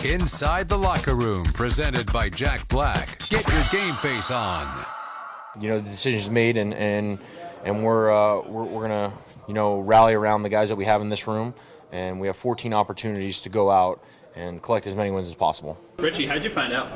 Inside the Locker Room, presented by Jack Black. Get your game face on. You know, the decision's made, and we're gonna, you know, rally around the guys that we have in this room, and we have 14 opportunities to go out and collect as many wins as possible. Richie, how'd you find out?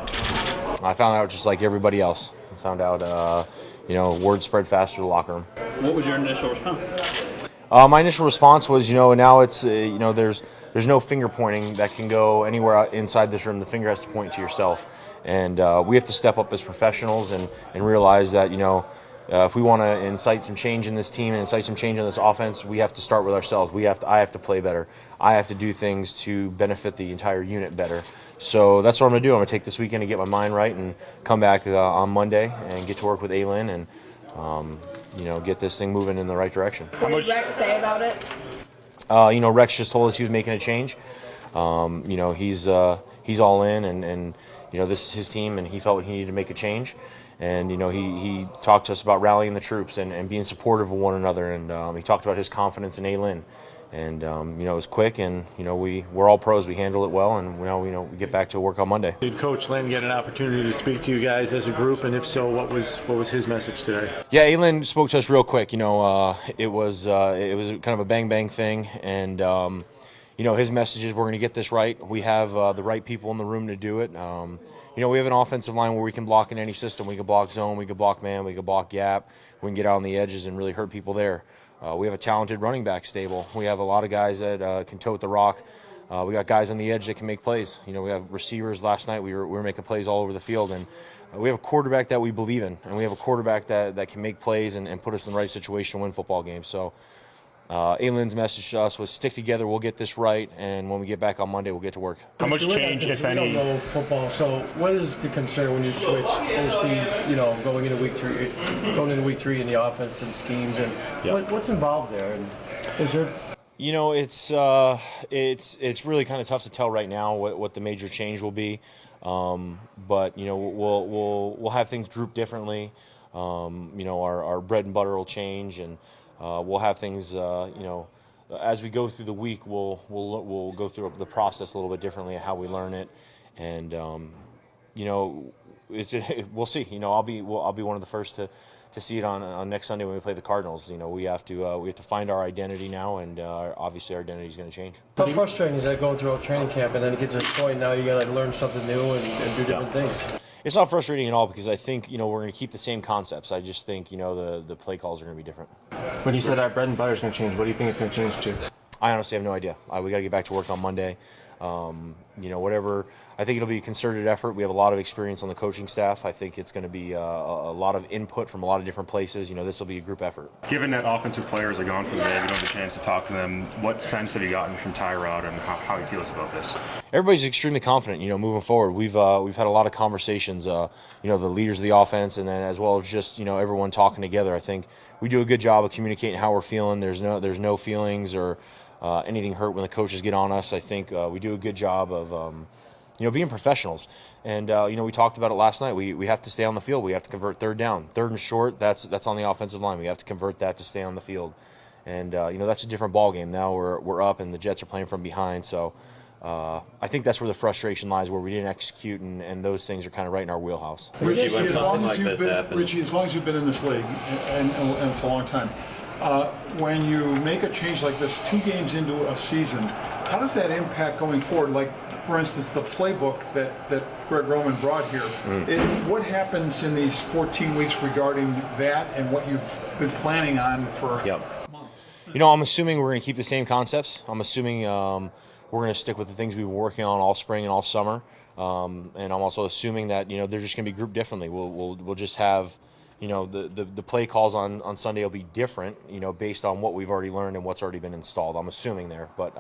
I found out just like everybody else. I found out, you know, word spread fast through the locker room. What was your initial response? My initial response was, you know, now it's, you know, there's no finger pointing that can go anywhere inside this room. The finger has to point to yourself. And we have to step up as professionals and realize that, you know, if we want to incite some change in this team and incite some change in this offense, we have to start with ourselves. I have to play better. I have to do things to benefit the entire unit better. So that's what I'm going to do. I'm going to take this weekend to get my mind right and come back on Monday and get to work with Lynn and, you know, get this thing moving in the right direction. What did Rex say about it? You know, Rex just told us he was making a change. You know, he's all in, and you know, this is his team, and he felt he needed to make a change. And, you know, he talked to us about rallying the troops and being supportive of one another. And he talked about his confidence in Lynn. And, you know, it was quick, and, you know, we're all pros. We handle it well, and now, you know, we get back to work on Monday. Did Coach Lynn get an opportunity to speak to you guys as a group? And if so, what was his message today? Yeah, Lynn spoke to us real quick. You know, it was kind of a bang thing. And, you know, his message is we're going to get this right. We have the right people in the room to do it. You know, we have an offensive line where we can block in any system. We can block zone, we can block man, we can block gap. We can get out on the edges and really hurt people there. We have a talented running back stable. We have a lot of guys that can tote the rock. We got guys on the edge that can make plays. You know, we have receivers. Last night we were making plays all over the field. And we have a quarterback that we believe in. And we have a quarterback that can make plays and put us in the right situation to win football games. So Lynn's message to us was stick together, we'll get this right, and when we get back on Monday, we'll get to work. How much change, if any? We don't know football, so what is the concern when you switch overseas, you know, going into week three in the offense and schemes, and what's involved there? And is there... You know, it's really kind of tough to tell right now what the major change will be, but, you know, we'll have things grouped differently. You know, our bread and butter will change, and we'll have things, you know, as we go through the week, we'll go through the process a little bit differently, how we learn it, and you know, we'll see. You know, I'll be one of the first to see it on next Sunday when we play the Cardinals. You know, we have to find our identity now, and obviously our identity is going to change. How frustrating is that going throughout training camp, and then it gets to this point now you got to learn something new and do different things? It's not frustrating at all because I think, you know, we're going to keep the same concepts. I just think, you know, the play calls are going to be different. When you said our bread and butter is going to change, what do you think it's going to change to? I honestly have no idea. We got to get back to work on Monday. You know, whatever. I think it'll be a concerted effort. We have a lot of experience on the coaching staff. I think it's going to be a lot of input from a lot of different places. You know, this will be a group effort. Given that offensive players are gone for the day, we don't have a chance to talk to them, what sense have you gotten from Tyrod and how he feels about this? Everybody's extremely confident, you know, moving forward. We've had a lot of conversations, you know, the leaders of the offense, and then as well as just, you know, everyone talking together. I think we do a good job of communicating how we're feeling. There's no feelings or anything hurt when the coaches get on us. I think we do a good job of, you know, being professionals. And, you know, we talked about it last night. We have to stay on the field. We have to convert third down. Third and short, that's on the offensive line. We have to convert that to stay on the field. And, you know, that's a different ball game. Now we're up and the Jets are playing from behind. So I think that's where the frustration lies, where we didn't execute, and those things are kind of right in our wheelhouse. Richie, as long as you've been in this league, and it's a long time, when you make a change like this 2 games into a season, how does that impact going forward? Like, for instance, the playbook that Greg Roman brought here. What happens in these 14 weeks regarding that and what you've been planning on for months? You know, I'm assuming we're going to keep the same concepts. I'm assuming we're going to stick with the things we've been working on all spring and all summer. And I'm also assuming that, you know, they're just going to be grouped differently. We'll just have, you know, the play calls on Sunday will be different, you know, based on what we've already learned and what's already been installed. I'm assuming there, but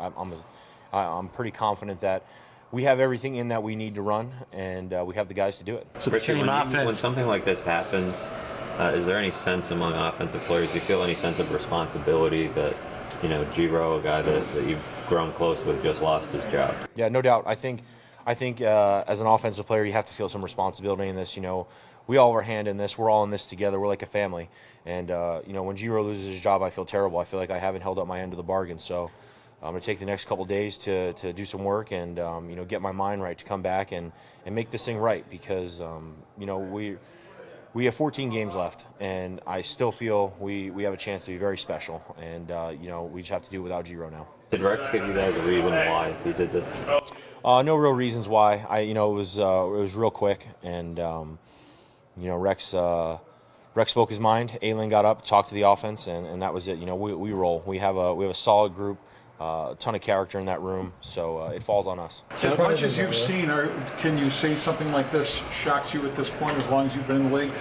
I'm pretty confident that we have everything in that we need to run, and we have the guys to do it. So Richie, when something like this happens, is there any sense among offensive players, do you feel any sense of responsibility that, you know, Giro, a guy that you've grown close with, just lost his job? Yeah, no doubt. I think as an offensive player, you have to feel some responsibility in this. You know, we all have our hand in this. We're all in this together. We're like a family. And, you know, when Giro loses his job, I feel terrible. I feel like I haven't held up my end of the bargain. So, I'm going to take the next couple days to do some work and get my mind right to come back and make this thing right, because we have 14 games left, and I still feel we have a chance to be very special, and we just have to do it without Giro now. Did Rex give you guys a reason why he did this? No real reasons why. It was real quick, and Rex spoke his mind. Lynn got up, talked to the offense, and that was it. We roll. We have a solid group, a ton of character in that room, so it falls on us. As much as you've seen, can you say something like this shocks you at this point? As long as you've been in the league,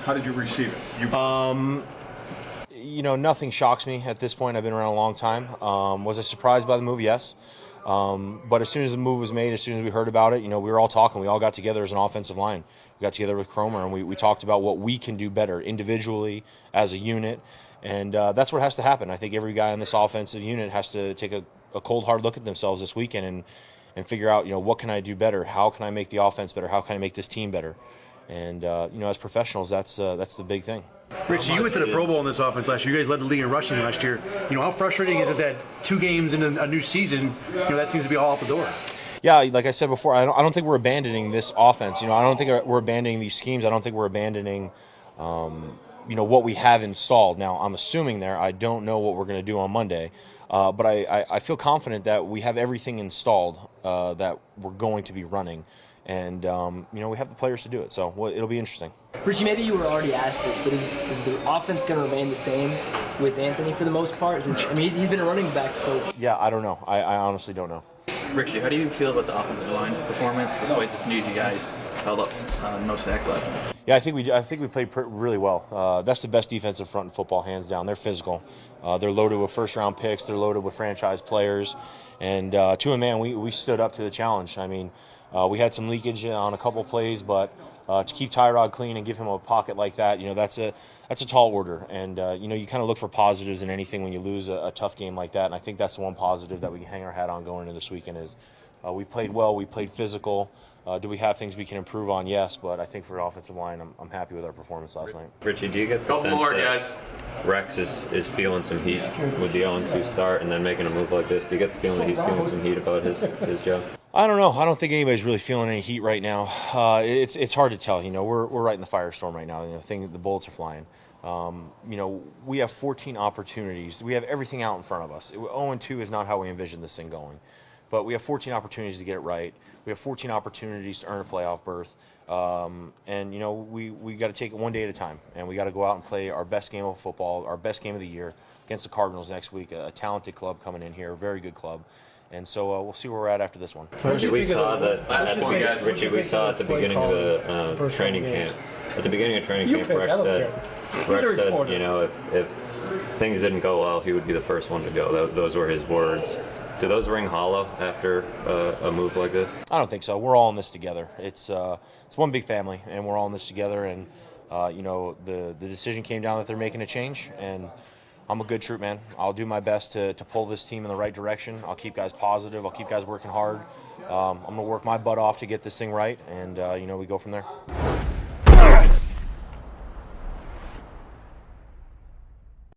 how did you receive it? Nothing shocks me at this point. I've been around a long time. Was I surprised by the move? Yes. But as soon as the move was made, as soon as we heard about it, we were all talking. We all got together as an offensive line. We got together with Cromer, and we talked about what we can do better individually as a unit. And that's what has to happen. I think every guy in this offensive unit has to take a cold, hard look at themselves this weekend and figure out, what can I do better? How can I make the offense better? How can I make this team better? And, as professionals, that's the big thing. Richie, you went to the Pro Bowl in this offense last year. You guys led the league in rushing last year. How frustrating is it that 2 games in a new season, that seems to be all out the door? Yeah, like I said before, I don't think we're abandoning this offense. I don't think we're abandoning these schemes. I don't think we're abandoning, what we have installed. Now, I'm assuming there. I don't know what we're going to do on Monday, but I feel confident that we have everything installed that we're going to be running. And, we have the players to do it, so it'll be interesting. Richie, maybe you were already asked this, but is the offense going to remain the same with Anthony for the most part? He's been a running backs coach. Yeah, I don't know. I honestly don't know. Richie, how do you feel about the offensive line performance, despite just news you guys held up no sacks last night? Yeah, I think we played really well. That's the best defensive front in football, hands down. They're physical. They're loaded with first-round picks. They're loaded with franchise players. And to a man, we stood up to the challenge. We had some leakage on a couple plays, but to keep Tyrod clean and give him a pocket like that, that's a tall order. And you kind of look for positives in anything when you lose a tough game like that. And I think that's the one positive that we can hang our hat on going into this weekend is we played well, we played physical. Do we have things we can improve on? Yes, but I think for offensive line, I'm happy with our performance last night. Richie, do you get the sense that Rex is feeling some heat with the 0-2 start and then making a move like this? Do you get the feeling that he's feeling some heat about his job? I don't know. I don't think anybody's really feeling any heat right now. It's hard to tell. We're right in the firestorm right now. The bullets are flying. We have 14 opportunities. We have everything out in front of us. 0-2 is not how we envision this thing going. But we have 14 opportunities to get it right. We have 14 opportunities to earn a playoff berth. We got to take it one day at a time. And we got to go out and play our best game of football, our best game of the year against the Cardinals next week, a talented club coming in here, a very good club. And so we'll see where we're at after this one. Richie, we saw at the beginning of the training camp. At the beginning of training camp, Rex said, if things didn't go well, he would be the first one to go. Those were his words. Do those ring hollow after a move like this? I don't think so. We're all in this together. It's one big family, and we're all in this together. And the decision came down that they're making a change, and I'm a good troop, man. I'll do my best to pull this team in the right direction. I'll keep guys positive. I'll keep guys working hard. I'm going to work my butt off to get this thing right, and we go from there.